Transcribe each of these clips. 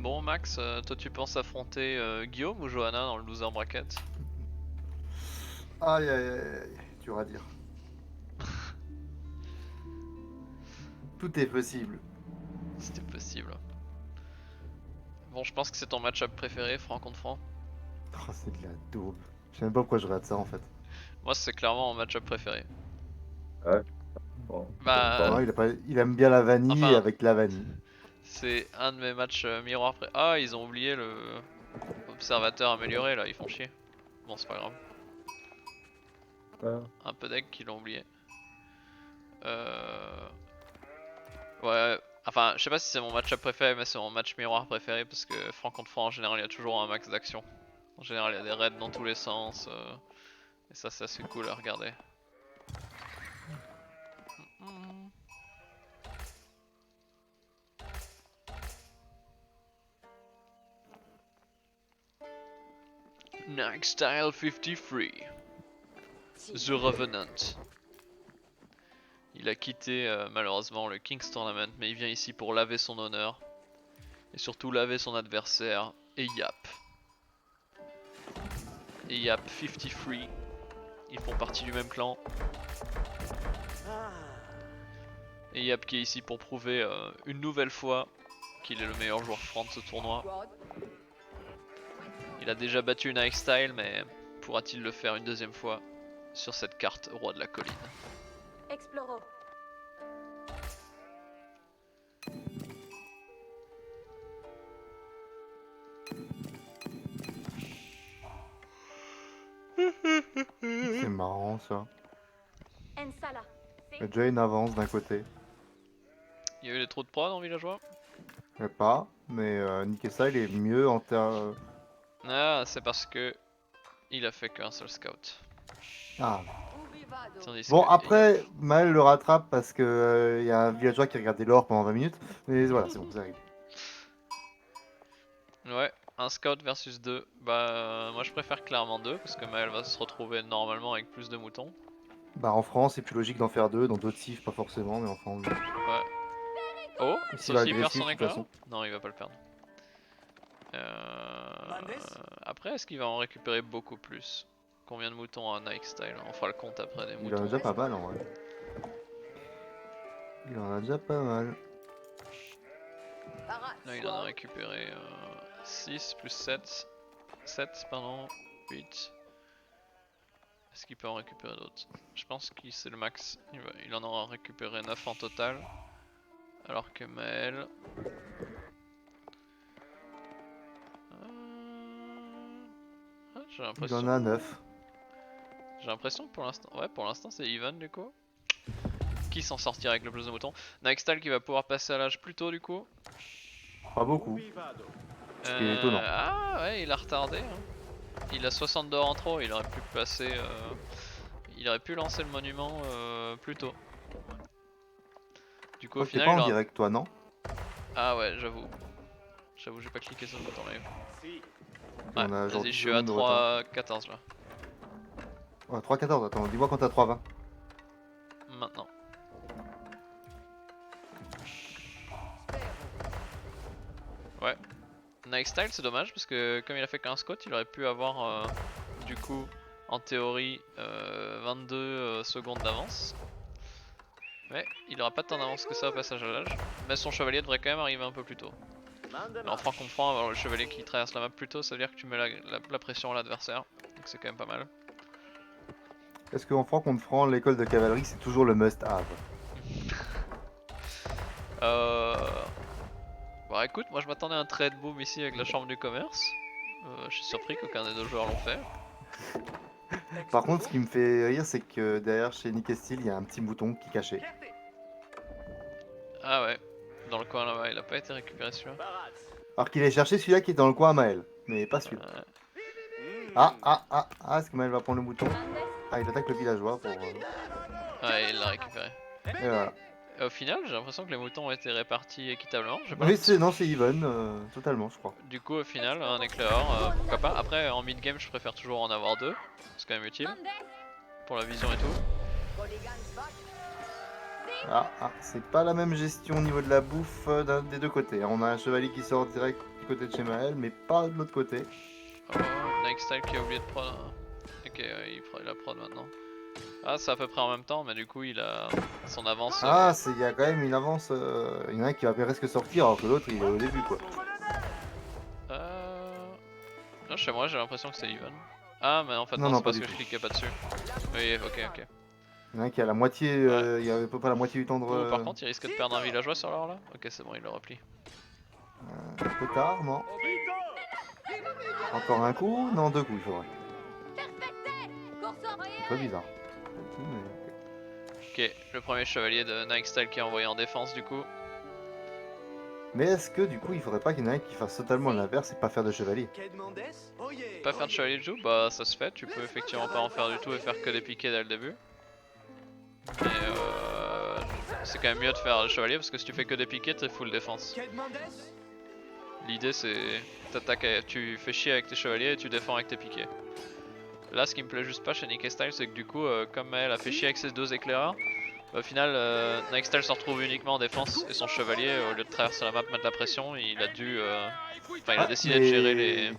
Bon Max, toi tu penses affronter Guillaume ou Johanna dans le loser bracket? Aïe aïe aïe aïe, dur à dire. Tout est possible. C'était possible. Bon, je pense que c'est ton match-up préféré, franc contre franc. Oh, c'est de la daube. Je sais même pas pourquoi je regarde ça en fait. Moi, c'est clairement mon match-up préféré. Ouais, bon, Bah, Non, il aime bien la vanille enfin, avec la vanille. c'est un de mes matchs miroirs Ah, ils ont oublié le observateur amélioré là, ils font chier. Bon, c'est pas grave. ouais. Un peu d'egg qu'ils l'ont oublié. Euh... Ouais, enfin, je sais pas si c'est mon match-up préféré, mais c'est mon match miroir préféré parce que franc contre franc, en général, il y a toujours un max d'action. En général, il y a des raids dans tous les sens. Et ça, c'est assez cool à regarder. Nike Style 53. The Revenant. Il a quitté malheureusement le King's Tournament, mais il vient ici pour laver son honneur. Et surtout laver son adversaire, Eyap. Eyap 53. Ils font partie du même clan. Eyap qui est ici pour prouver une nouvelle fois qu'il est le meilleur joueur franc de ce tournoi. Il a déjà battu Nike Style, mais pourra-t-il le faire une deuxième fois sur cette carte Roi de la Colline? Exploro. C'est marrant ça. Ensala. Il y a déjà une avance d'un côté. Il y a eu des trous de prod en villageois? Il y a pas, mais Nikessa il est mieux en termes. Ah, c'est parce que il a fait qu'un seul scout. Ah. Tandis Bon, que après, Maël le rattrape parce que y a un villageois qui regardait l'or pendant 20 minutes. Mais voilà, c'est bon, ça arrive. Ouais, un scout versus 2. Bah, moi je préfère clairement 2 parce que Maël va se retrouver normalement avec plus de moutons. Bah, en France, c'est plus logique d'en faire deux. Dans d'autres cifs, pas forcément, mais enfin. Ouais. Oh, S'il va Saucy perd agressif, son de toute éclair? façon. Non, il va pas le perdre. Après, est-ce qu'il va en récupérer beaucoup plus? Combien de moutons a Nike Style? On fera le compte après des Il en moutons. a déjà pas mal en vrai. Il en a déjà pas mal. Là, il en a récupéré 6 plus 7. 7, pardon. 8. Est-ce qu'il peut en récupérer d'autres? Je pense que c'est le max. Il en aura récupéré 9 en total. Alors que Maël... j'ai Il l'impression... en a 9. J'ai l'impression que pour l'instant... Ouais, pour l'instant c'est even du coup. Qui s'en sortira avec le plus de moutons? Nightstyle qui va pouvoir passer à l'âge plus tôt du coup. Pas beaucoup. Ce qui est étonnant. Ah ouais, il a retardé. Il a 60 d'or en trop, il aurait pu passer... Il aurait pu lancer le monument plus tôt. Du coup au Toi, t'es final pas il en aura... direct, toi, non? Ah ouais, j'avoue. J'avoue, j'ai pas cliqué sur le bouton live. On a genre Vas-y, 10 je suis à secondes de retard. 3,14 là. Ouais, 3,14, attends, dis-moi quand t'as 3,20. Maintenant. Ouais. Nike Style, c'est dommage parce que comme il a fait qu'un scout, il aurait pu avoir du coup en théorie 22 secondes d'avance. Mais il aura pas tant d'avance que ça au passage à l'âge. Mais son chevalier devrait quand même arriver un peu plus tôt. Mais en franc contre franc, avoir le chevalier qui traverse la map plus tôt, ça veut dire que tu mets la pression à l'adversaire. Donc c'est quand même pas mal. Est-ce qu'en franc contre franc, l'école de cavalerie, c'est toujours le must-have? Bah écoute, moi je m'attendais à un trade boom ici avec la chambre du commerce. Je suis surpris qu'aucun des deux joueurs l'ont fait. Par contre, ce qui me fait rire, c'est que derrière chez Nick Steel, il y a un petit bouton qui est caché. Ah ouais, dans le coin là-bas, il a pas été récupéré celui-là. Alors qu'il est cherché celui-là qui est dans le coin à Maël, mais pas celui-là. Est-ce que Maël va prendre le bouton? Ah, il attaque le villageois pour... Ouais, il l'a récupéré. Et voilà. Et au final, j'ai l'impression que les moutons ont été répartis équitablement. Oui, c'est even, totalement, je crois. Du coup, au final, un éclaireur, pourquoi pas. Après, en mid-game, je préfère toujours en avoir deux. C'est quand même utile. Pour la vision et tout. C'est pas la même gestion au niveau de la bouffe des deux côtés. On a un chevalier qui sort direct du côté de chez Maël, mais pas de l'autre côté. Oh, Nike Style qui a oublié de prod. Ok, il a prod maintenant. Ah, c'est à peu près en même temps, mais du coup, il a son avance. Ah, il y a quand même une avance. Il y en a un qui va presque sortir alors que l'autre il est au début quoi. Non, chez moi, j'ai l'impression que c'est even. Ah, mais en fait, Non, non, non, c'est pas parce du que je tout. cliquais pas dessus. Oui, ok. Il y en a un qui a la moitié, il y a à peu près la moitié du temps de. Oh, par contre, il risque de perdre un villageois sur l'heure là. Ok, c'est bon, il le replie. Un peu tard, non? Encore un coup? Non, deux coups, il faudrait. Un peu bizarre. Ok, le premier chevalier de Nike Style qui est envoyé en défense du coup. Mais est-ce que du coup il faudrait pas qu'il y en ait un qui fasse totalement l'inverse et pas faire de chevalier? Pas faire de chevalier de joue, bah ça se fait, tu peux effectivement pas en faire du tout et faire que des piquets dès le début. Mais c'est quand même mieux de faire le chevalier parce que si tu fais que des piquets, t'es full défense. L'idée c'est tu fais chier avec tes chevaliers et tu défends avec tes piquets. Là ce qui me plaît juste pas chez Nick Style c'est que du coup comme elle a fait chier avec ses deux éclaireurs, au final Nick Style se retrouve uniquement en défense et son chevalier au lieu de traverser la map mettre la pression il a dû enfin il a décidé de gérer les...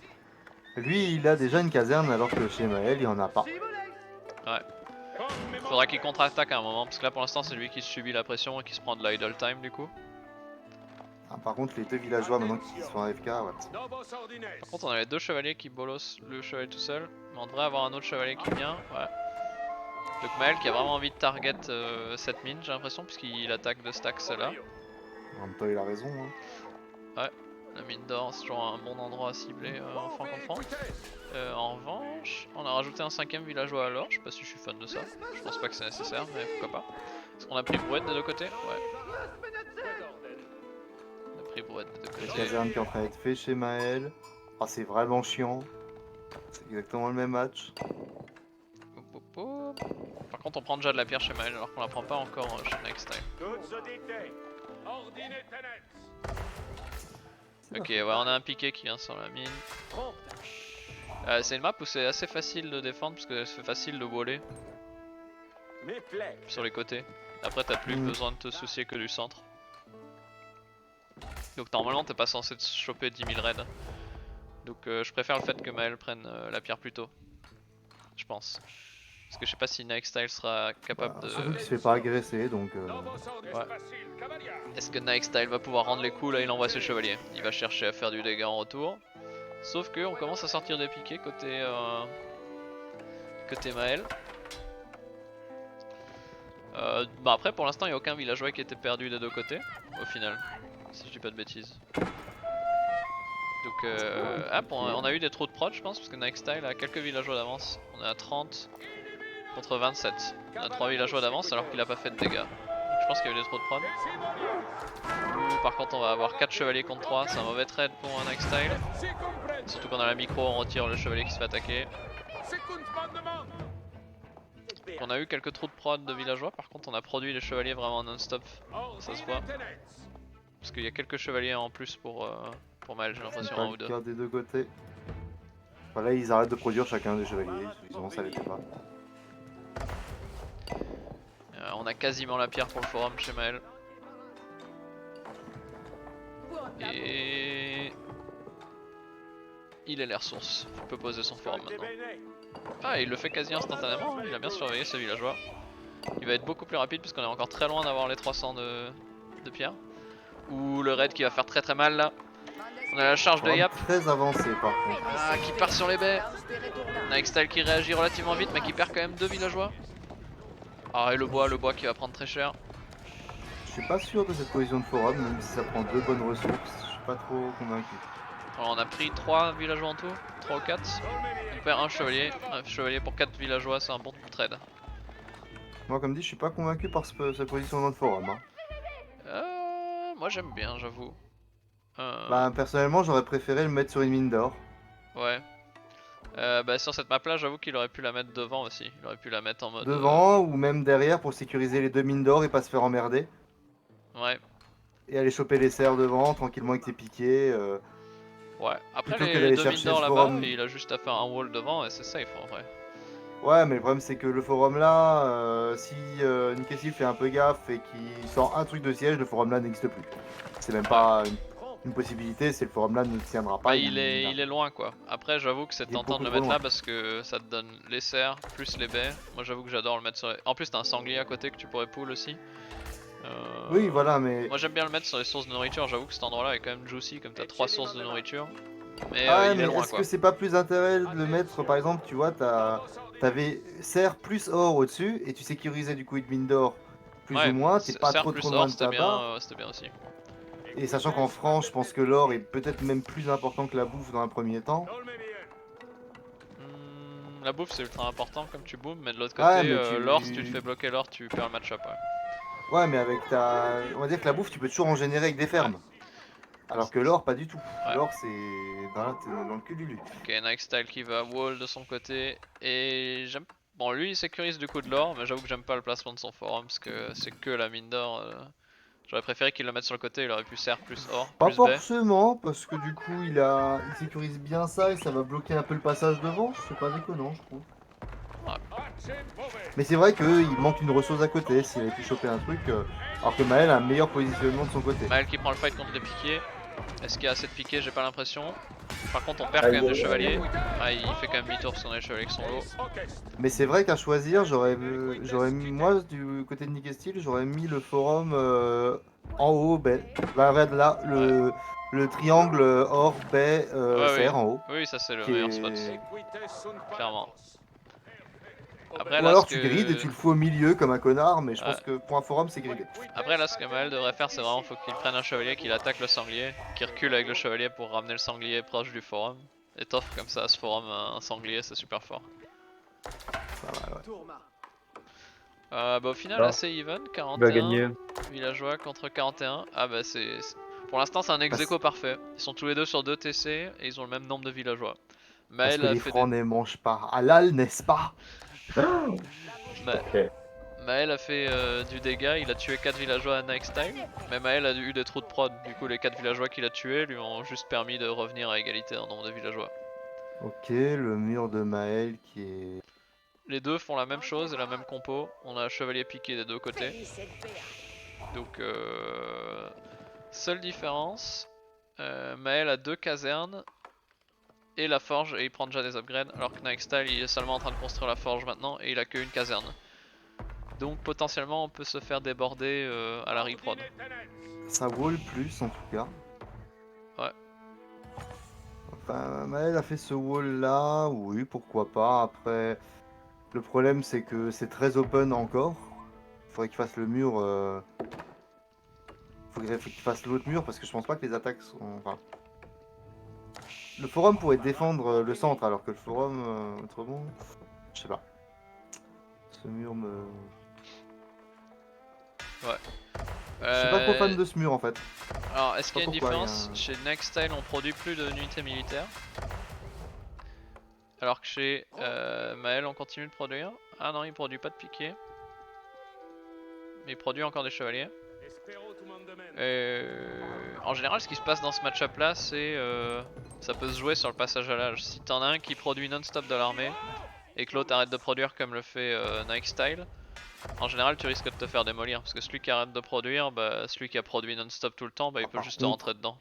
Lui il a déjà une caserne alors que chez Maël il en a pas. Ouais. Faudra qu'il contre-attaque à un moment parce que là pour l'instant c'est lui qui subit la pression et qui se prend de l'idle time du coup. Ah, par contre les deux villageois maintenant qui sont AFK, ouais. Par contre on a les deux chevaliers qui bolossent le chevalier tout seul, mais on devrait avoir un autre chevalier qui vient, ouais. Donc Maël qui a vraiment envie de target cette mine j'ai l'impression puisqu'il attaque de stack celle-là. En même temps il a raison. Hein. Ouais, la mine d'or c'est toujours un bon endroit à cibler en franc contre franc. En revanche, on a rajouté un cinquième villageois alors, je sais pas si je suis fan de ça, je pense pas que c'est nécessaire mais pourquoi pas. Est-ce qu'on a pris Brouette des deux côtés? Ouais. On a pris Brouette des deux La côtés. caserne qui est en train d'être fait chez Maël. Ah c'est vraiment chiant. C'est exactement le même match. Par contre on prend déjà de la pierre chez Maël alors qu'on la prend pas encore chez Next Time. Ok, ouais, on a un piqué qui vient sur la mine. C'est une map où c'est assez facile de défendre parce que c'est facile de voler sur les côtés. Après t'as plus besoin de te soucier que du centre. Donc normalement t'es pas censé te choper 10 000 raids. Donc je préfère le fait que Maël prenne la pierre plus tôt. Je pense. Parce que je sais pas si Nike Style sera capable de... Surtout qu'il se fait pas agresser donc... Ouais. Est-ce que Nike Style va pouvoir rendre les coups? Là il envoie ses chevaliers. Il va chercher à faire du dégât en retour. Sauf que on commence à sortir des piquets côté Maël. Bah après pour l'instant il n'y a aucun villageois qui était perdu des deux côtés au final. Si je dis pas de bêtises. Donc on a eu des trous de prod je pense parce que Nike Style a quelques villageois d'avance. On est à 30 contre 27. On a 3 villageois d'avance alors qu'il a pas fait de dégâts. Donc je pense qu'il y a eu des trous de prod. Par contre on va avoir 4 chevaliers contre 3, c'est un mauvais trade pour un Nike Style. Surtout quand on a la micro on retire le chevalier qui se fait attaquer. Donc on a eu quelques trous de prod de villageois, par contre on a produit les chevaliers vraiment non-stop, ça se voit. Parce qu'il y a quelques chevaliers en plus pour Maël j'ai l'impression, un ou deux. Des deux côtés. Voilà, ils arrêtent de produire chacun des chevaliers, ils ça l'était pas. On a quasiment la pierre pour le forum chez Maël. Et... il est l'air source, il peut poser son forum maintenant. Ah, il le fait quasi instantanément, il a bien surveillé ce villageois. Il va être beaucoup plus rapide puisqu'on est encore très loin d'avoir les 300 de pierre. Ou le raid qui va faire très mal là. On a la charge de Yap. Très avancé par contre. Ah, qui part sur les baies. Nike Style qui réagit relativement vite mais qui perd quand même 2 villageois. Ah, et le bois qui va prendre très cher. Je suis pas sûr de cette position de forum, même si ça prend 2 bonnes ressources, je suis pas trop convaincu. Alors, on a pris 3 villageois en tout, 3 ou 4. On perd un chevalier pour 4 villageois, c'est un bon trade. Moi comme dit, je suis pas convaincu par cette position dans le forum. Hein. Moi j'aime bien, j'avoue. Bah personnellement, j'aurais préféré le mettre sur une mine d'or. Ouais. Bah sur cette map là, j'avoue qu'il aurait pu la mettre devant aussi. Il aurait pu la mettre en mode... Devant ou même derrière pour sécuriser les deux mines d'or et pas se faire emmerder. Ouais. Et aller choper les serres devant, tranquillement avec tes piquets. Ouais, après plutôt que les d'aller deux mines chercher d'or le là-bas, forum. il a juste à faire un wall devant et c'est safe en vrai. Ouais, mais le problème c'est que le forum là, si Nickessil fait un peu gaffe et qu'il sort un truc de siège, le forum là n'existe plus. C'est même pas... une possibilité, c'est le forum là ne tiendra pas. Bah, il est loin quoi. Après, j'avoue que c'est Il est tentant de le beaucoup trop mettre là loin. parce que ça te donne les serres plus les baies. Moi, j'avoue que j'adore le mettre sur les... En plus, t'as un sanglier à côté que tu pourrais pull aussi. Oui, voilà, mais. Moi, j'aime bien le mettre sur les sources de nourriture. J'avoue que cet endroit là est quand même juicy comme t'as 3 sources de nourriture. Mais Ah, il mais est loin est-ce quoi. que c'est pas plus intérêt de le mettre, par exemple, tu vois, t'avais serre plus or au-dessus et tu sécurisais du coup une mine d'or plus ou Ouais, moins, t'es pas serre trop plus loin or, de ta barre. c'était bien aussi. Et sachant qu'en France, je pense que l'or est peut-être même plus important que la bouffe dans un premier temps. La bouffe c'est ultra important comme tu boomes, mais de l'autre Ouais, côté, mais l'or, si tu te fais bloquer l'or, tu perds le match-up. Ouais. Ouais, mais avec ta. On va dire que la bouffe, tu peux toujours en générer avec des Ouais. fermes. Alors que l'or, pas du tout. Ouais. L'or, c'est. T'es dans le cul du lui. Ok, Nike Style qui va wall de son côté. Et j'aime. Bon, lui il sécurise du coup de l'or, mais j'avoue que j'aime pas le placement de son forum parce que c'est que la mine d'or. J'aurais préféré qu'il le mette sur le côté, il aurait pu serre plus or, Pas plus baie. forcément, parce que du coup, il sécurise bien ça et ça va bloquer un peu le passage devant. C'est pas déconnant, je trouve. Mais c'est vrai qu'il manque une ressource à côté s'il avait pu choper un truc. Alors que Maël a un meilleur positionnement de son côté. Maël qui prend le fight contre les piquets. Est-ce qu'il y a assez de piquets? J'ai pas l'impression. Par contre, on perd quand Aïe, même des aïe, chevaliers. aïe. Ah, il fait quand même demi-tour parce qu'on a les chevaliers qui sont low. Mais c'est vrai qu'à choisir, j'aurais mis, moi, du côté de Nick Steel, j'aurais mis le forum en haut, baie. Bah, regarde là, Ouais. le triangle or, baie, Ouais, oui. serre en haut. Oui, ça c'est le Qui meilleur spot. est- Clairement. Après, Ou là, alors tu grides et tu le fous au milieu comme un connard, mais je Ouais. pense que pour un forum, c'est gridé. Après, là, ce que Maël devrait faire, c'est vraiment faut qu'il prenne un chevalier, qu'il attaque le sanglier, qu'il recule avec le chevalier pour ramener le sanglier proche du forum. Et t'offres comme ça à ce forum un sanglier, c'est super fort. Bah, au final, Ah. assez even, Qui va 41 gagner? villageois contre 41. Ah bah pour l'instant c'est un ex aequo parfait. Ils sont tous les deux sur 2 TC et ils ont le même nombre de villageois. Parce Maël que a les fait francs ne mangent pas halal, n'est-ce pas? Ok. Maël a fait du dégât, il a tué 4 villageois à Nike Style. Mais Maël a eu des trous de prod, du coup les 4 villageois qu'il a tués lui ont juste permis de revenir à égalité en nombre de villageois. Ok, le mur de Maël qui est... Les deux font la même chose et la même compo. On a chevalier piqué des deux côtés. Donc seule différence, Maël a 2 casernes et la forge et il prend déjà des upgrades alors que Nike Style il est seulement en train de construire la forge maintenant et il a qu'une caserne. Donc potentiellement on peut se faire déborder à la reprod. Ça wall plus en tout cas. Ouais. Enfin, Maël a fait ce wall là, oui, pourquoi pas. Après, le problème c'est que c'est très open encore. Faudrait qu'il fasse le mur. Faudrait qu'il fasse l'autre mur parce que je pense pas que les attaques sont. Enfin, le forum pourrait défendre le centre alors que le forum autrement. Je sais pas. Ce mur me. Ouais. Je suis pas trop fan de ce mur en fait. Alors est-ce qu'il y a une pourquoi, différence? Chez Next Style on produit plus d'unités militaires. Alors que chez Maël on continue de produire. Ah non il produit pas de piquet. Mais il produit encore des chevaliers. En général ce qui se passe dans ce match-up là c'est ça peut se jouer sur le passage à l'âge. Si t'en as un qui produit non-stop de l'armée et que l'autre arrête de produire comme le fait Nike Style, en général tu risques de te faire démolir parce que celui qui arrête de produire, bah, celui qui a produit non-stop tout le temps, bah, il peut Par juste contre, rentrer dedans.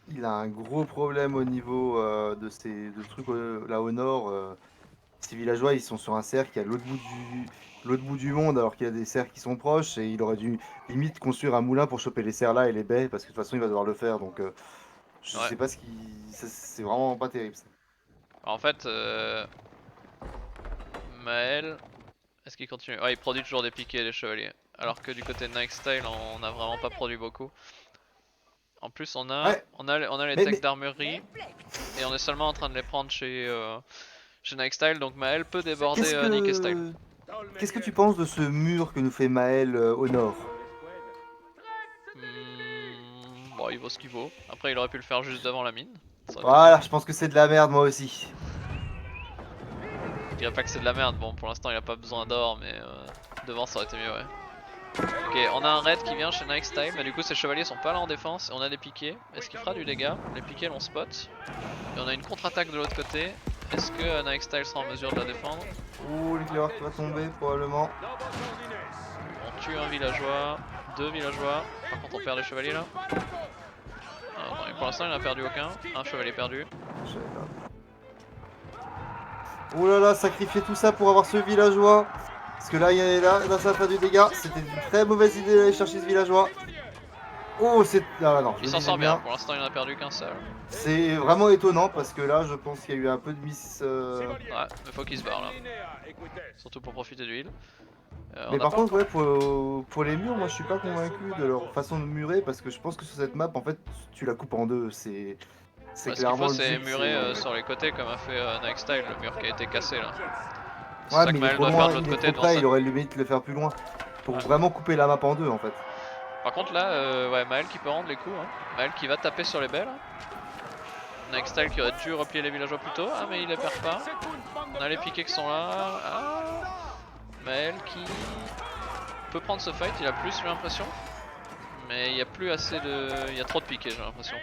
il a un gros problème au niveau de ce truc là au nord. Ces villageois ils sont sur un cercle qui est à l'autre bout du monde alors qu'il y a des cercles qui sont proches et il aurait dû limite construire un moulin pour choper les cerfs là et les baies parce que de toute façon il va devoir le faire donc je Ouais. sais pas c'est vraiment pas terrible ça. En fait, Maël, est-ce qu'il continue? Ouais il produit toujours des piquets et des chevaliers. Alors que du côté de Nike Style on a vraiment pas produit beaucoup. En plus on a, Ouais. on a les Mais- techs d'armurerie et on est seulement en train de les prendre chez Nike Style donc Maël peut déborder Nick Style. Qu'est-ce que tu penses de ce mur que nous fait Maël au nord? Bon il vaut ce qu'il vaut. Après il aurait pu le faire juste devant la mine. Ça aurait été Voilà, mieux. je pense que c'est de la merde moi aussi. Je dirais pas que c'est de la merde, bon pour l'instant il a pas besoin d'or mais devant ça aurait été mieux ouais. Ok on a un raid qui vient chez Nike Style mais du coup ces chevaliers sont pas là en défense et on a des piquets. Est-ce qu'il fera du dégât? Les piquets l'ont spot. Et on a une contre-attaque de l'autre côté. Est-ce que Nike Style sera en mesure de la défendre? Oh l'éclaireur qui va tomber probablement. On tue un villageois, 2 villageois. Par contre on perd les chevaliers là. Ah non pour l'instant il en a perdu aucun. Un chevalier perdu. Je savais pas. Oh là là, sacrifier tout ça pour avoir ce villageois. Parce que là, là ça va faire du dégât. C'était une très mauvaise idée d'aller chercher ce villageois. Oh, c'est... Ah non, je Il le s'en disais sort bien, pour l'instant il en a perdu qu'un seul. C'est vraiment étonnant parce que là, je pense qu'il y a eu un peu de miss... Ouais, mais faut qu'il se barre là. Surtout pour profiter de l'huile. Mais par contre, ouais, pour les murs, moi je suis pas convaincu de leur façon de murer parce que je pense que sur cette map, en fait, tu la coupes en deux. C'est Ce qu'il clairement faut, le c'est but, murer c'est- sur les côtés comme a fait Nike Style, le mur qui a été cassé là. C'est Ouais, ça mais que il est Maël trop doit faire loin, de l'autre il est côté trop devant près, ça. il aurait limite le faire plus loin. Pour vraiment couper la map en deux, en fait. Par contre là, ouais, Maël qui peut rendre les coups. Hein. Maël qui va taper sur les baies là. Nike Style qui aurait dû replier les villageois plus tôt. Ah, mais il les perd pas. On a les piquets qui sont là. Ah. Maël qui peut prendre ce fight, il a plus, j'ai l'impression. Mais il y a plus assez de. Il y a trop de piquets, j'ai l'impression.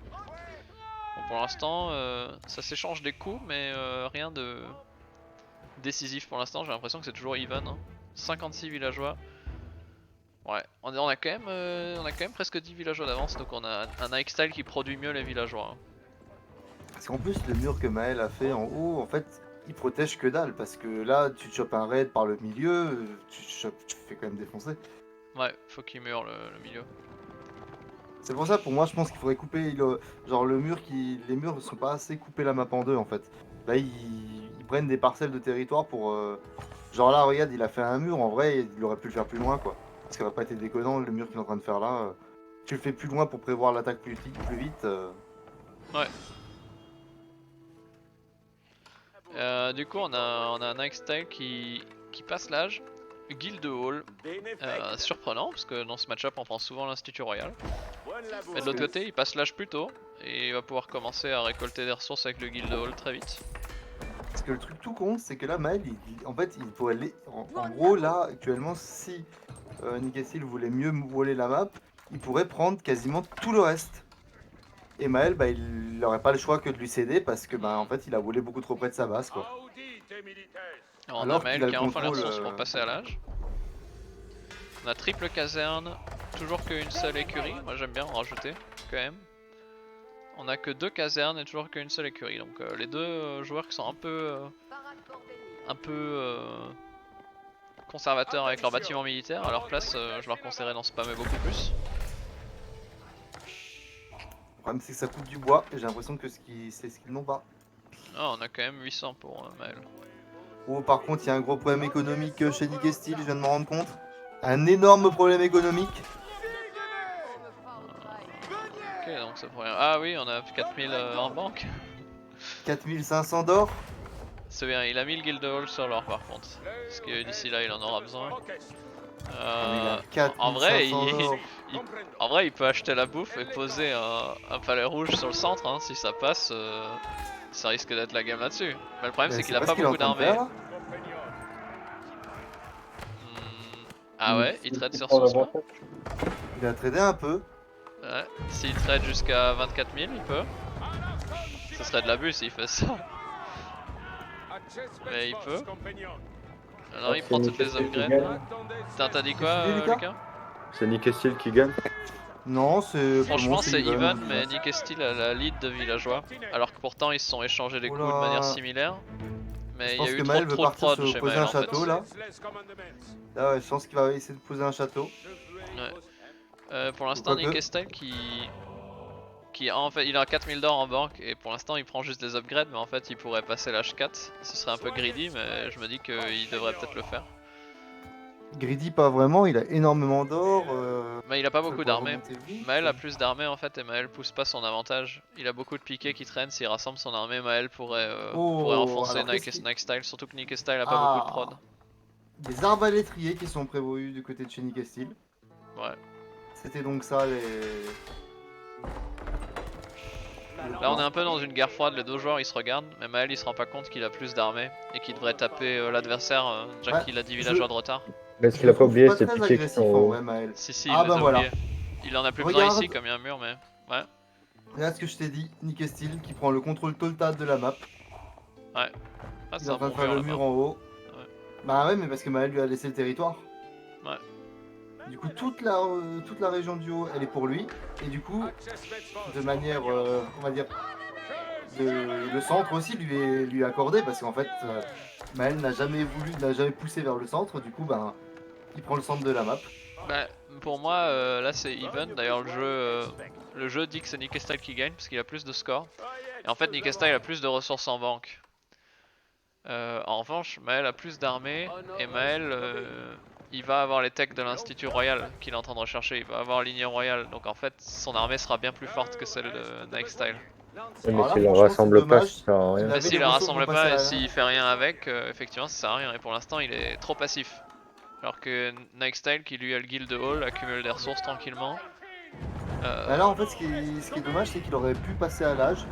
Bon, pour l'instant, ça s'échange des coups, mais rien de décisif pour l'instant. J'ai l'impression que c'est toujours even. Hein. 56 villageois. Ouais, on a quand même presque 10 villageois d'avance, donc on a un Nike Style qui produit mieux les villageois. Hein. Parce qu'en plus, le mur que Maël a fait en haut, en fait, il protège que dalle. Parce que là, tu te chopes un raid par le milieu, tu te fais quand même défoncer. Ouais, faut qu'il mure le milieu. C'est pour ça, pour moi, je pense qu'il faudrait couper genre le mur les murs ne sont pas assez coupés la map en deux en fait. Là, ils prennent des parcelles de territoire pour. Genre là, regarde, il a fait un mur, en vrai, il aurait pu le faire plus loin quoi. Parce qu'il aurait pas été déconnant le mur qu'il est en train de faire là. Tu le fais plus loin pour prévoir l'attaque plus vite. Ouais. Du coup, on a un Nike Style qui passe l'âge. Guild Hall, surprenant parce que dans ce match-up on prend souvent l'Institut Royal. Mais de l'autre côté, il passe l'âge plus tôt et il va pouvoir commencer à récolter des ressources avec le Guild Hall très vite. Parce que le truc tout con, c'est que là, Maël, en fait, il pourrait aller. En gros, là, actuellement, si Nicassil voulait mieux voler la map, il pourrait prendre quasiment tout le reste. Et Maël, bah, il n'aurait pas le choix que de lui céder parce que, bah, en fait, il a volé beaucoup trop près de sa base, quoi. Alors, on Alors a Maël qu'il a qui a le enfin les contrôle, ressources pour passer à l'âge. On a triple caserne, toujours qu'une seule écurie. Moi j'aime bien en rajouter quand même. On a que 2 casernes et toujours qu'une seule écurie. Donc les deux joueurs qui sont un peu conservateurs avec leur bâtiment militaire, à leur place je leur conseillerais d'en spammer beaucoup plus. Le problème, c'est que ça coûte du bois et j'ai l'impression que c'est ce qu'ils n'ont pas. Ah, on a quand même 800 pour Maël. Oh, par contre, il y a un gros problème économique chez Nicastil, je viens de m'en rendre compte. Un énorme problème économique. Ok, donc c'est pour rien. Ah oui, on a 4000 en banque. 4500 d'or. C'est bien, il a mis le Guild Hall sur l'or par contre. Parce que d'ici là, il en aura besoin. En vrai, en vrai, il peut acheter la bouffe et poser un palais rouge sur le centre. Hein, si ça passe, ça risque d'être la game là-dessus. Mais le problème, c'est qu'il a pas beaucoup d'armées. Ah ouais, il trade sur son spot. Il a tradé un peu. Ouais, s'il trade jusqu'à 24 000, il peut. Ce serait de l'abus s'il fait ça. Mais il peut. Alors il prend toutes les upgrades. T'as dit quoi, Lucas? C'est Nicastil qui gagne. Non, c'est. Franchement, c'est even, mais Nicastil a la lead de villageois. Alors que pourtant, ils se sont échangés des coups de manière similaire. Mais il y a eu trop de prod chez Maël en fait. Là. Ah ouais, je pense qu'il va essayer de poser un château. Ouais. Pour l'instant, Nicastil en fait, il a 4000 d'or en banque et pour l'instant il prend juste des upgrades, mais en fait il pourrait passer l'âge 4. Ce serait un peu greedy, mais je me dis qu'il devrait peut-être le faire. Greedy pas vraiment, il a énormément d'or. Mais il a pas beaucoup d'armées. Maël a plus d'armées en fait et Maël pousse pas son avantage. Il a beaucoup de piquets qui traînent, s'il rassemble son armée, Maël pourrait enfoncer Nike Style, surtout que Nike Style a pas beaucoup de prod. Des arbalétriers qui sont prévus du côté de chez Nicastil. Ouais. C'était donc ça les... Là on est un peu dans une guerre froide, les deux joueurs ils se regardent, mais Maël il se rend pas compte qu'il a plus d'armées et qu'il devrait taper l'adversaire, déjà qu'il a 10 villageois de retard. Mais est-ce qu'il a pas oublié ces piquets qui sont... Si, il les a oubliés. Il en a plus besoin ici comme il y a un mur, mais ouais. Regarde ce que je t'ai dit, Nicastil qui prend le contrôle total de la map. Ouais. Ah, il est en train de faire le mur en haut. Ouais. Bah ouais, mais parce que Maël lui a laissé le territoire. Ouais. Du coup, toute la région du haut, elle est pour lui. Et du coup, de manière, on va dire, le centre aussi lui est accordé parce qu'en fait, Maël n'a jamais poussé vers le centre. Du coup, ben, il prend le centre de la map. Bah, pour moi, là c'est even. D'ailleurs, le jeu dit que c'est Nikestal qui gagne parce qu'il a plus de score. Et en fait, Nikestal a plus de ressources en banque. En revanche, Maël a plus d'armées et Maël il va avoir les techs de l'Institut Royal qu'il est en train de rechercher. Il va avoir lignée royale, donc en fait son armée sera bien plus forte que celle de Nightstyle. Mais Alors là, s'il le franchement, rassemble c'est pas, dommage. ça sert à rien. Il Mais avait s'il les le ressources rassemble pour passer pas et à- s'il fait rien avec, effectivement ça sert à rien. Et pour l'instant il est trop passif. Alors que Nightstyle qui lui a le guild hall accumule des ressources tranquillement. Bah là, en fait, ce qui est dommage, c'est qu'il aurait pu passer à l'âge.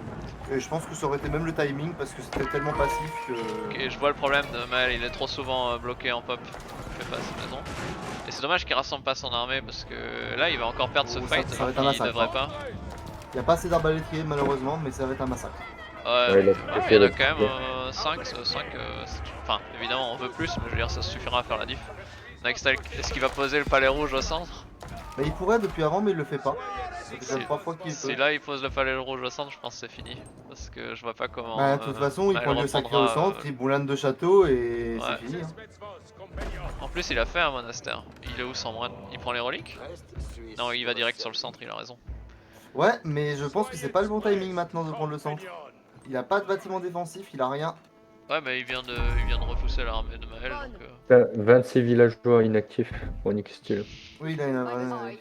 Et je pense que ça aurait été même le timing parce que c'était tellement passif que. Ok, je vois le problème de Maël, il est trop souvent bloqué en pop. Il fait pas ses maisons. Et c'est dommage qu'il rassemble pas son armée parce que là il va encore perdre ce Oh, fight ça va alors être un qu'il massacre, devrait hein. pas. Il n'y a pas assez d'arbalétriers malheureusement, mais ça va être un massacre. Ouais, il a il y en a le quand piqué. même 5, enfin évidemment on veut plus, mais je veux dire ça suffira à faire la diff. Nightstyle, est-ce qu'il va poser le palais rouge au centre? Bah, il pourrait depuis avant, mais il le fait pas. Ça fait déjà Si, 3 fois qu'il si peut. là il pose le palais rouge au centre, je pense que c'est fini. Parce que je vois pas comment Bah, de toute façon, il Maël prend le lieu sacré au reprendra, centre, il boulane de château et ouais. c'est fini. Hein. En plus il a fait un monastère. Il est où son moine? Il prend les reliques? Non, il va direct sur le centre, il a raison. Ouais, mais je pense que c'est pas le bon timing maintenant de prendre le centre. Il a pas de bâtiment défensif, il a rien. Ouais, mais il vient de repousser l'armée de Maël donc. 26 villageois inactifs pour Nick Steel. Oui, il a une.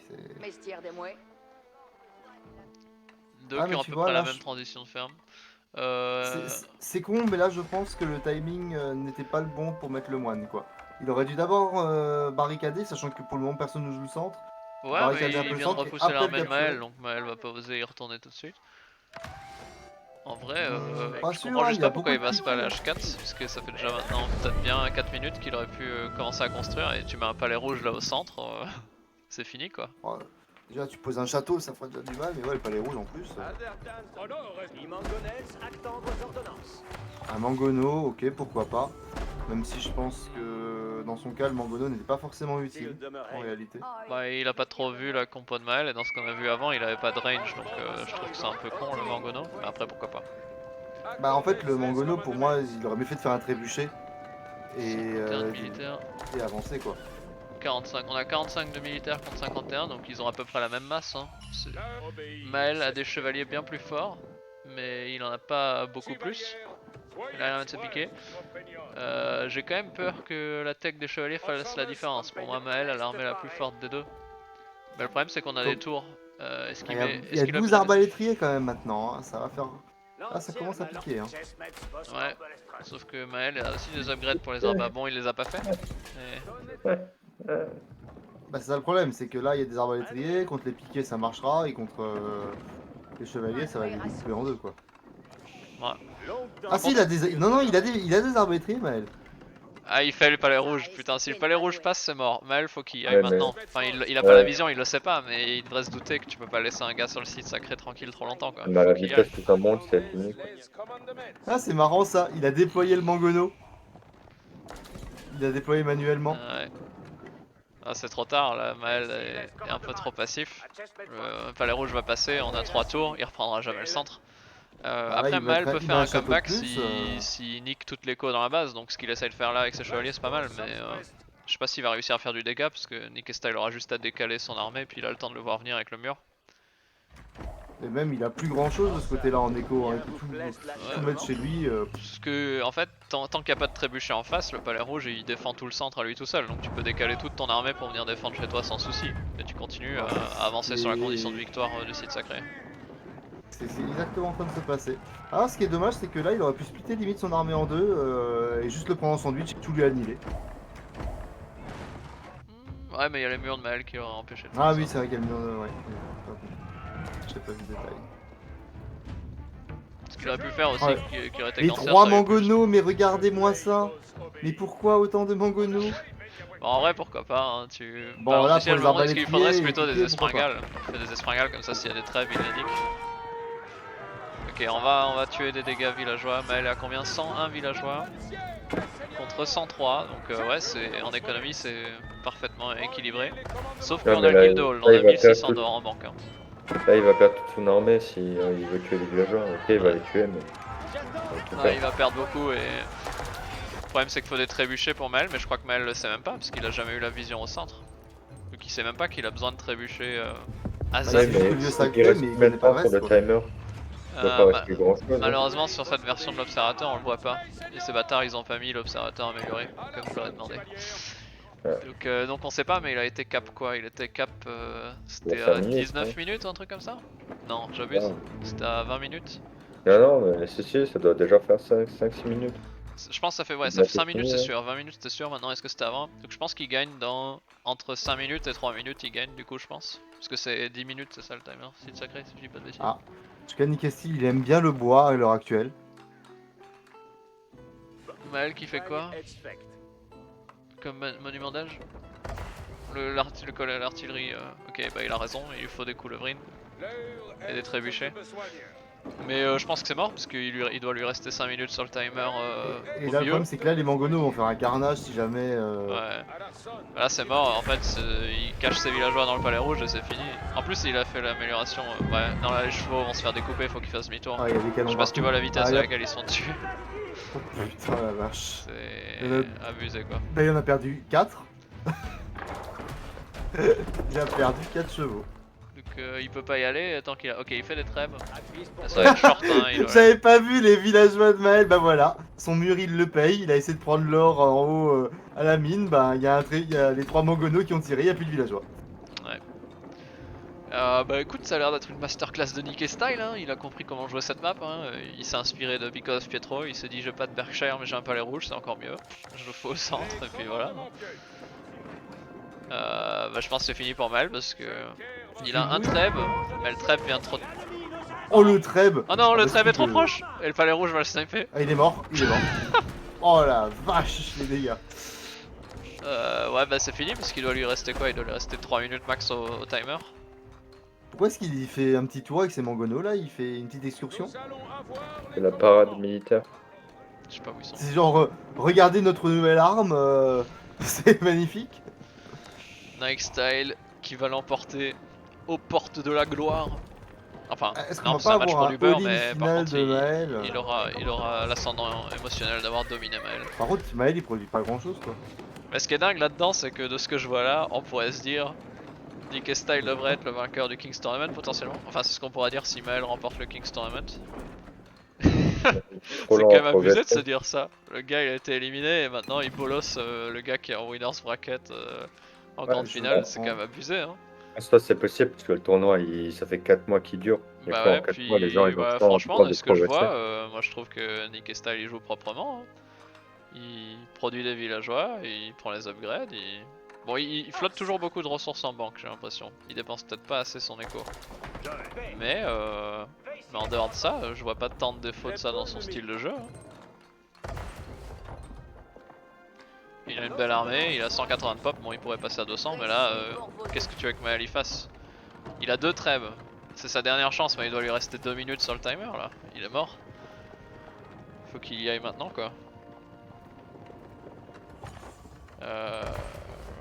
Deux Ah, qui mais ont à tu peu vois, près là, la même transition de ferme. c'est con, mais là je pense que le timing n'était pas le bon pour mettre le moine quoi. Il aurait dû d'abord barricader, sachant que pour le moment personne ne joue le centre. Ouais, mais Barricader un peu il le vient de centre et repousser après le l'armée de capturer. Maël, donc Maël va pas oser y retourner tout de suite. En vrai, Pas je sûr, comprends hein, juste il y a pas pourquoi il beaucoup de va se pas à piquets. l'H4, parce que ça fait déjà maintenant peut-être bien 4 minutes qu'il aurait pu commencer à construire, et tu mets un palais rouge là au centre, c'est fini quoi. Oh, déjà tu poses un château, ça ferait déjà du mal, mais ouais, le palais rouge en plus. Un Mangono, ok, pourquoi pas. Même si je pense que dans son cas, le Mangono n'était pas forcément utile en réalité. Bah il a pas trop vu la compo de Maël, et dans ce qu'on a vu avant il avait pas de range, donc je trouve que c'est un peu con le Mangono, mais après pourquoi pas. Bah en fait, le Mangono pour moi, il aurait mieux fait de faire un trébuchet et, 51 de militaires, et avancer quoi. 45, on a 45 de militaires contre 51, donc ils ont à peu près la même masse. Hein. Maël a des chevaliers bien plus forts, mais il en a pas beaucoup plus. Il a l'air de se piquer. J'ai quand même peur que la tech des chevaliers fasse la différence. Pour moi, Maël a l'armée la plus forte des deux. Mais le problème, c'est qu'on a des tours. Est-ce qu'il Il y a 12 arbalétriers quand même maintenant, hein, ça va faire. Ah, ça commence à piquer. Hein. Ouais, sauf que Maël a aussi des upgrades pour les arbres. Bon, il les a pas fait. Mais... Bah, c'est ça le problème, c'est que là il y a des arbalétriers, contre les piquets ça marchera, et contre les chevaliers ça va les couper en deux quoi. Ouais. Ah si, il a des. Non, non, il a des arbalétriers, Maël. Ah, il fait le palais rouge, putain, si le palais rouge passe, c'est mort. Maël, faut qu'il aille Ouais, maintenant. Enfin, il a pas Ouais. la vision, il le sait pas, mais il devrait se douter que tu peux pas laisser un gars sur le site sacré tranquille trop longtemps quoi. Bah, la Faut qu'il y aille. vitesse que ça monte, c'est fini. Ah, c'est marrant ça, il a déployé le Mangono. Il a déployé manuellement. Ouais. Ah, c'est trop tard, là, Maël est un peu trop passif. Le palais rouge va passer, on a 3 tours, il reprendra jamais le centre. là, Après, il va Maël peut il faire va un un château de comeback plus, s'il nique toute l'écho dans la base, donc ce qu'il essaye de faire là avec ses chevaliers c'est pas mal, mais je sais pas s'il va réussir à faire du dégât parce que Nikestal aura juste à décaler son armée puis il a le temps de le voir venir avec le mur. Et même il a plus grand chose de ce côté-là en écho, hein. Il peut tout mettre chez lui. Parce que en fait, tant qu'il n'y a pas de trébuchet en face, le palais rouge il défend tout le centre à lui tout seul, donc tu peux décaler toute ton armée pour venir défendre chez toi sans souci. Et tu continues à avancer sur la condition de victoire du site sacré. C'est exactement en train de se passer. Alors ce qui est dommage c'est que là il aurait pu splitter limite son armée en deux et juste le prendre en sandwich et tout lui annihiler. Ouais, mais il y a les murs de Maël qui auraient empêché de faire Ah ça. oui c'est vrai qu'il y a le mur de... Ouais. J'ai pas vu le détail. Ce qu'il aurait pu faire aussi, Ouais. qui aurait été Les cancer, 3 ça aurait pu- Mangono, mais regardez-moi ça. Mais pourquoi autant de Mangono? Bon, en vrai, pourquoi pas, hein, tu... Bon, Bah, là, officiellement, pour les ce qu'il faudrait, c'est arbalétriers, plutôt des écoutez, pourquoi espringales. Tu fais des espringales, comme ça, s'il y a des trêves, il les nique. Ok, on va tuer des dégâts villageois. Maël est à combien? 101 villageois contre 103. Donc ouais, en économie c'est parfaitement équilibré. Sauf Ouais, qu'on mais a le là, guild hall, on là, a il va perdre 1600 tout. d'or en banque. Hein. Là, il va perdre toute son armée si il veut tuer les villageois. Ok, il va les tuer, mais. il va tout Ouais, perdre. il va perdre beaucoup et le problème c'est qu'il faut des trébuchets pour Maël, mais je crois que Maël le sait même pas parce qu'il a jamais eu la vision au centre. Donc il sait même pas qu'il a besoin de trébuchets à Bah, zap. c'est juste que le mais lieu il sacré, reste mais il combien de connaît pas le temps sur reste, le quoi. timer? Il va pas rester grand chose. Malheureusement sur cette version de l'observateur on le voit pas. Et ces bâtards ils ont pas mis l'observateur amélioré comme je leur ai demandé. Donc on sait pas, mais il a été cap quoi? Il était cap c'était à 19 minutes un truc comme ça? Non j'abuse, Ah. c'était à 20 minutes. Non, mais si, ça doit déjà faire 5-6 minutes. Je pense que ça fait, ouais, Il ça a fait 5 minutes fini, c'est ouais. sûr, 20 minutes c'était sûr, maintenant est-ce que c'était avant? Donc je pense qu'il gagne dans entre 5 minutes et 3 minutes, il gagne du coup je pense. Parce que c'est 10 minutes, c'est ça le timer, site sacré si je dis pas de bêtises. Ah. En tout cas, Nikesti, il aime bien le bois à l'heure actuelle. Maël qui fait quoi? Comme monument d'âge? Le col à l'artillerie, ok bah il a raison, il lui faut des coulevrines et des trébuchets. Mais je pense que c'est mort parce qu'il doit lui rester 5 minutes sur le timer Et au là, le mieux. problème, c'est que là, les mangonos vont faire un carnage si jamais. Ouais. Là c'est mort, en fait il cache ses villageois dans le palais rouge et c'est fini. En plus il a fait l'amélioration, ouais, non là les chevaux vont se faire découper, faut qu'il fasse demi-tour. Ah, il y a des canons. Je sais pas si tu vois la vitesse Ah, à il y a- laquelle ils sont dessus. Oh putain, la vache. C'est abusé quoi. Là, il en a perdu 4. Il a perdu 4 chevaux. Donc il peut pas y aller tant qu'il a... Ok il fait des trêves. Ça va être short hein, J'avais pas vu les villageois de Maël, bah voilà. Son mur, il le paye. Il a essayé de prendre l'or en haut à la mine. Bah, il y a les 3 mangonos qui ont tiré, il n'y a plus de villageois. Ouais. Bah écoute, ça a l'air d'être une masterclass de Nick et Style, hein. Il a compris comment jouer cette map, hein. Il s'est inspiré de Because of Pietro, il s'est dit j'ai pas de Berkshire mais j'ai un palais rouge, c'est encore mieux. Je le fais au centre et puis voilà. Bah je pense que c'est fini pour Maël parce que il a un treb, mais le treb vient trop... Oh le treb. Oh non, le Parce treb est trop que- proche. Et le palais rouge va le sniper. Ah, il est mort, il est mort. Oh la vache, les dégâts. Ouais bah c'est fini parce qu'il doit lui rester quoi? Il doit lui rester 3 minutes max au timer. Pourquoi est-ce qu'il fait un petit tour avec ses mangonos là? Il fait une petite excursion? C'est la parade militaire. Je sais pas où ils sont. C'est genre, regardez notre nouvelle arme, c'est magnifique. Nike Style qui va l'emporter aux portes de la gloire. Enfin, Est-ce qu'on non, va c'est pas un match avoir pour un du beurre, all-in mais par final contre, de Maël? il aura l'ascendant émotionnel d'avoir dominé Maël. Par contre, Maël il produit pas grand chose quoi. Mais ce qui est dingue là-dedans, c'est que de ce que je vois là, on pourrait se dire Nick Style devrait être le vainqueur du King's Tournament potentiellement. Enfin, c'est ce qu'on pourrait dire si Maël remporte le King's Tournament. C'est quand même abusé de se dire ça. Le gars il a été éliminé et maintenant il bolosse le gars qui est en Winners Bracket en grande je finale. comprends. C'est quand même abusé hein. Ça, c'est possible parce que le tournoi, ça fait 4 mois qu'il dure. Et Bah quoi, ouais, en 4 puis mois, les gens, ils ont bah, le temps franchement, de de ce que je progresser. vois, moi je trouve que Nick Style il joue proprement. Hein. Il produit des villageois, il prend les upgrades, bon, il flotte toujours beaucoup de ressources en banque, j'ai l'impression. Il dépense peut-être pas assez son écho. Mais en dehors de ça, je vois pas tant de défauts de ça dans son style de jeu. Hein. Il a une belle armée, il a 180 de pop, bon il pourrait passer à 200, mais là, qu'est-ce que tu veux que Maël y fasse? Il a 2 trêves, c'est sa dernière chance, mais il doit lui rester 2 minutes sur le timer là, il est mort. Faut qu'il y aille maintenant quoi.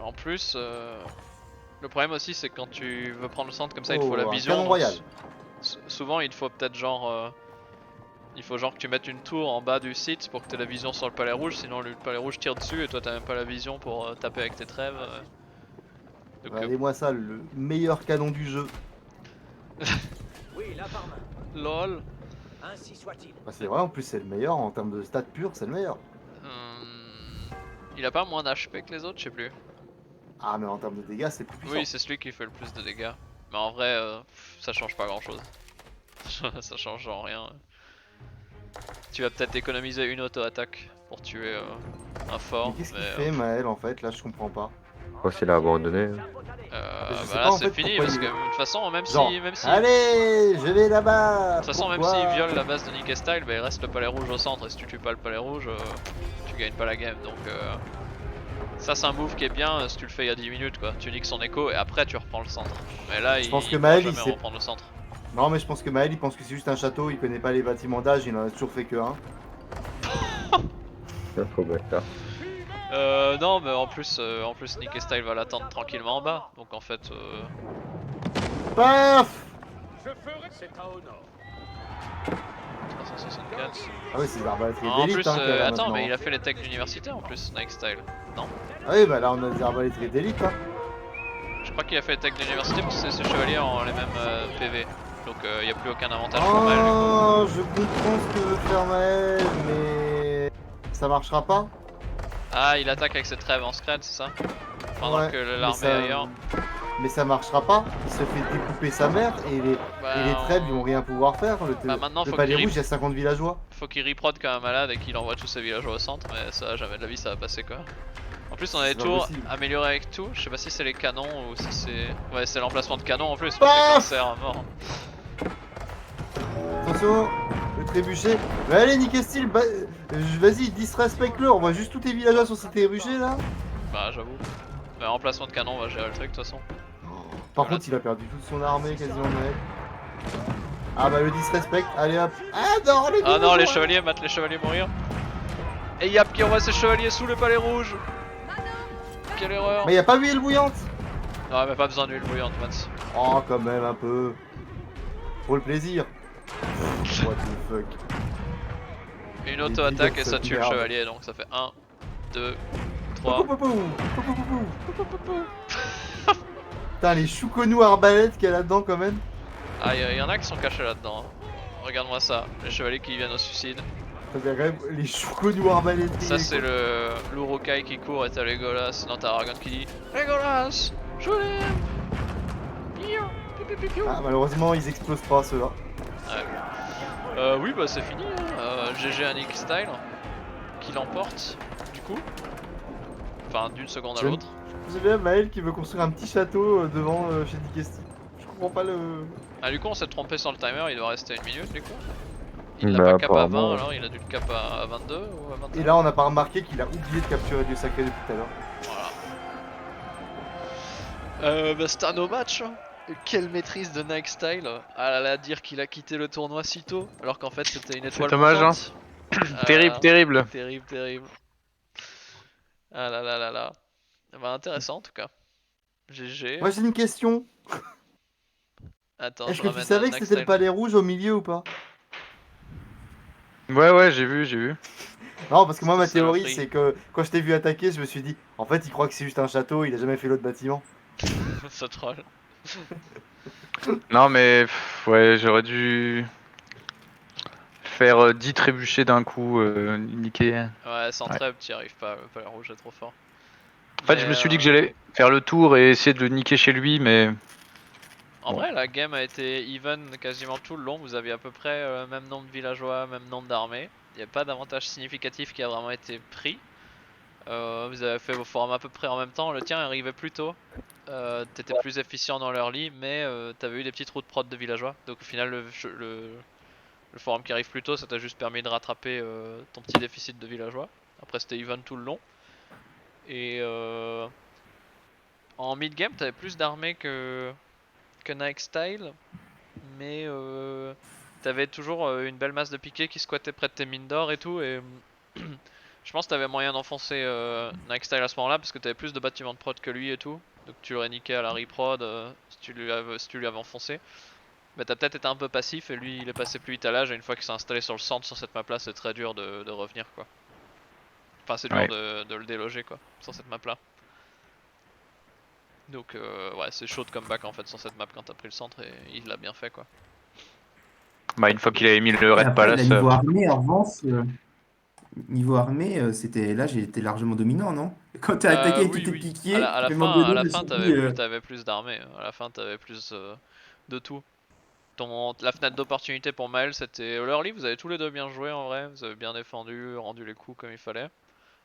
En plus, le problème aussi c'est que quand tu veux prendre le centre comme ça, il te faut la un vision. canon royal. Souvent il te faut peut-être genre... il faut genre que tu mettes une tour en bas du site pour que tu aies la vision sur le palais rouge, sinon le palais rouge tire dessus et toi t'as même pas la vision pour taper avec tes trêves. Donc, Regardez-moi ça, le meilleur canon du jeu. Oui, là par main. LOL. Ainsi soit-il. Bah, c'est vrai, en plus c'est le meilleur en termes de stats purs, c'est le meilleur. Il a pas moins d'HP que les autres, je sais plus. Ah, mais en termes de dégâts, c'est plus puissant. Oui, c'est celui qui fait le plus de dégâts. Mais en vrai, ça change pas grand chose. Ça change genre rien. Tu vas peut-être économiser une auto-attaque pour tuer un fort. Mais qu'est-ce qu'il mais, fait Maël en fait? Là, je comprends pas. Je crois qu'il a abandonné. Je sais bah pas, là en c'est fait, fini pourquoi parce il- que de toute façon, même Genre, si. Même si allez, je vais là-bas. de toute façon, même Pourquoi s'il viole la base de Nick et Style, bah, il reste le palais rouge au centre et si tu tues pas le palais rouge, tu gagnes pas la game. Donc ça c'est un move qui est bien si tu le fais il y a 10 minutes quoi. Tu niques son écho et après tu reprends le centre. Mais là Je il pense que pourra Maël, il jamais sait- reprendre le centre. Non, mais je pense que Maël, il pense que c'est juste un château, il connaît pas les bâtiments d'âge, il en a toujours fait que un. Faut bâtard. Non, mais en plus Nick et Style va l'attendre tranquillement en bas. Donc en fait, Paf! C'est à au nord. 364. Ah oui, c'est des arbalètes En d'élite, plus, hein, qu'il y a là attends, maintenant. mais il a fait les techs d'université en plus, Nike Style. Non? Ah oui, bah là, on a des arbalètes d'élite, hein. Je crois qu'il a fait les techs d'université parce que ses chevaliers ont les mêmes PV. Donc il n'y a plus aucun avantage pour Maël du coup. Oh, je comprends ce que veut faire Maël, mais ça marchera pas. Ah, il attaque avec ses trêves en scred, c'est ça? Pendant Ouais, que mais l'armée ça- ailleurs. Mais ça marchera pas. Il se fait découper sa mère et les Bah, trèbes ils vont rien pouvoir faire. Bah, maintenant, le faut palais qu'il rouge, il y a 50 villageois. Faut qu'il reprod comme un malade et qu'il envoie tous ses villageois au centre, mais ça, jamais de la vie, ça va passer quoi. En plus, on a des C'est pas tours possible. améliorés avec tout. Je sais pas si c'est les canons ou si c'est. Ouais, c'est l'emplacement de canon en plus, parce Paf que cancer à mort. Attention, le trébuchet. Mais allez, niquez style, vas-y, disrespect-le. On voit juste tous tes villageois sur ces trébuchets là. Bah, j'avoue. Mais emplacement de canon, on va gérer le truc de toute façon. Par Voilà. contre, il a perdu toute son armée quasiment Maël. Ah bah le disrespect, allez hop. Ah non, les Ah non, villageois. les chevaliers, battre les chevaliers mourir. Et Yap qui envoie ses chevaliers sous le palais rouge. Quelle erreur. Mais y a pas d'huile bouillante. Non, mais pas besoin d'huile bouillante, Mats. Oh, quand même un peu. Pour le plaisir. What the fuck. Une auto-attaque et dégâts, ça tue le merde. chevalier, donc ça fait 1, 2, 3. Putain, les chouconous arbalètes qu'il y a là-dedans quand même. Ah, y en a qui sont cachés là-dedans. Regarde-moi ça, les chevaliers qui viennent au suicide. Ça veut dire quand même les chouconous arbalètes. Ça c'est le l'Urukai qui court et t'as Legolas dans ta Aragorn qui dit Legolas, je l'aime. Ah, malheureusement, ils explosent pas ceux-là. Oui bah c'est fini, hein. GG à Nick Style qui l'emporte du coup. Enfin d'une seconde à J'aime- l'autre. J'ai bien Maël qui veut construire un petit château devant chez Dikesti. Je comprends pas le. Ah du coup on s'est trompé sur le timer, il doit rester 1 minute du coup. Il l'a Bah, pas cap à 20 apparemment. alors il a dû le cap à 22 ou à 21. Et là, on n'a pas remarqué qu'il a oublié de capturer Dieu Sacré depuis tout à l'heure. Voilà. Bah c'était un no match. Hein. Quelle maîtrise de Nike Style. Ah là là, dire qu'il a quitté le tournoi si tôt alors qu'en fait c'était une étoile dommage, montante. Terrible, terrible. Terrible, terrible. Ah là là là là. Bah intéressant en tout cas. GG. Moi, j'ai une question. Attends, Est-ce je que tu ramène savais que Nike c'était le Style. palais rouge au milieu ou pas? Ouais, ouais, j'ai vu, j'ai vu. Non, parce que moi, ma C'est la théorie, free. c'est que quand je t'ai vu attaquer, je me suis dit, en fait, il croit que c'est juste un château, il a jamais fait l'autre bâtiment. Ça troll. Non, mais ouais, j'aurais dû faire 10 trébuchets d'un coup, niquer. Ouais, sans Ouais. trêve, t'y arrives pas. Le palais rouge est trop fort. En fait, Mais, je me suis dit que j'allais faire le tour et essayer de le niquer chez lui, mais En Bon. vrai, la game a été even quasiment tout le long. Vous aviez à peu près le même nombre de villageois, même nombre d'armées. Il n'y a pas d'avantage significatif qui a vraiment été pris. Vous avez fait vos forums à peu près en même temps. Le tien arrivait plus tôt. T'étais plus efficient dans l'early, mais t'avais eu des petits trous de prod de villageois. Donc au final, le forum qui arrive plus tôt, ça t'a juste permis de rattraper ton petit déficit de villageois. Après, c'était even tout le long. Et en mid game, t'avais plus d'armées que Nike Style, mais t'avais toujours une belle masse de piquets qui squattait près de tes mines d'or et tout, et je pense que t'avais moyen d'enfoncer Nike Style à ce moment là parce que t'avais plus de bâtiments de prod que lui et tout, donc tu l'aurais niqué à la reprod si tu lui avais enfoncé. Mais t'as peut-être été un peu passif et lui il est passé plus vite à l'âge, et une fois qu'il s'est installé sur le centre sur cette map là, c'est très dur de revenir quoi. Enfin c'est dur Ouais. de le déloger quoi, sur cette map là. Donc ouais, c'est chaud de comeback en fait sur cette map quand t'as pris le centre, et il l'a bien fait quoi. bah, une fois qu'il avait mis le Red Après, Palace, niveau armée, en revanche, niveau armée, c'était là, j'ai été largement dominant, non? Quand t'as attaqué avec Oui, tous tes oui. piquiers, À la mais fin, je me suis dit, t'avais plus d'armées. À la fin, t'avais plus de tout. La fenêtre d'opportunité pour Maël, c'était l'early. Vous avez tous les deux bien joué en vrai. Vous avez bien défendu, rendu les coups comme il fallait.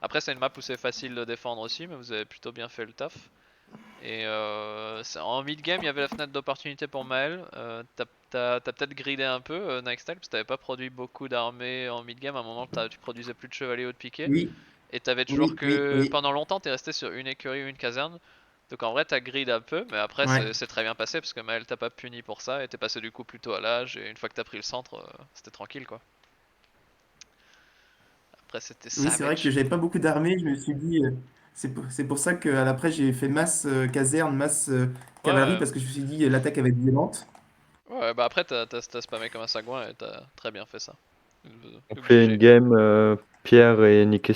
Après, c'est une map où c'est facile de défendre aussi, mais vous avez plutôt bien fait le taf. Et en mid game, il y avait la fenêtre d'opportunité pour Maël. T'as peut-être gridé un peu Nike Style parce que t'avais pas produit beaucoup d'armées en mid game. À un moment, tu produisais plus de chevaliers ou de piquets. oui, Et t'avais toujours oui, que oui, oui. pendant longtemps t'es resté sur une écurie ou une caserne. Donc en vrai t'as grid un peu, mais après Ouais. c'est très bien passé parce que Maël t'a pas puni pour ça et t'es passé du coup plutôt à l'âge et une fois que t'as pris le centre, c'était tranquille quoi. Après c'était Oui, c'est vrai que savage. j'avais pas beaucoup d'armées. Je me suis dit, c'est pour ça qu'à l'après, j'ai fait masse caserne, masse cavalerie, Ouais, parce que je me suis dit, l'attaque va être violente. ouais, bah après t'as spammé comme un sagouin et t'as très bien fait ça. On fait une GG. game, Pierre et Nick